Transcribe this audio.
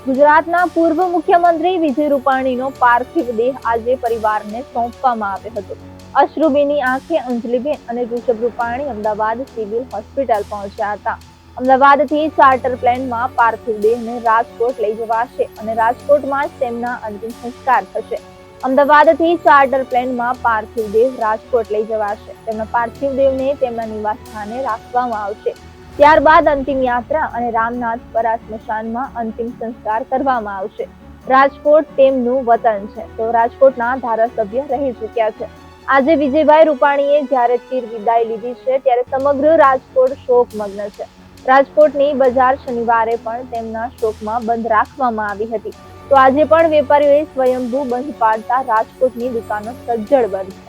ગુજરાતના પૂર્વ મુખ્યમંત્રી વિજય રૂપાણીનો પાર્થિવ દેહ આજે પરિવારને સોંપવામાં આવ્યો હતો. અશ્રુભીની આંખે અંજલિબેન અને ઋષભ રૂપાણી અમદાવાદ સિવિલ હોસ્પિટલ પહોંચ્યા હતા. અમદાવાદથી ચાર્ટર પ્લેનમાં પાર્થિવ દેહને રાજકોટ લઈ જવાશે અને રાજકોટમાં જ તેમના અંતિમ સંસ્કાર થશે. અમદાવાદથી ચાર્ટર પ્લેનમાં પાર્થિવ દેહ રાજકોટ લઈ જવાશે. તેમના પાર્થિવ દેહને તેમના નિવાસ સ્થાને રાખવામાં આવશે. ત્યારબાદ અંતિમ યાત્રા અને રામનાથપરા સ્મશાનમાં અંતિમ સંસ્કાર કરવામાં આવશે. રાજકોટ તેમનું વતન છે, તો રાજકોટના ધારાસભ્ય રહી ચૂક્યા છે. આજે વિજયભાઈ રૂપાણીએ જ્યારે ચીર વિદાય લીધી છે, ત્યારે સમગ્ર રાજકોટ શોકમગ્ન છે. રાજકોટની બજાર શનિવારે પણ તેમના શોકમાં બંધ રાખવામાં આવી હતી. તો આજે પણ વેપારીઓએ સ્વયંભૂ બંધ પાડતા રાજકોટની દુકાનો સજ્જડ બંધ છે.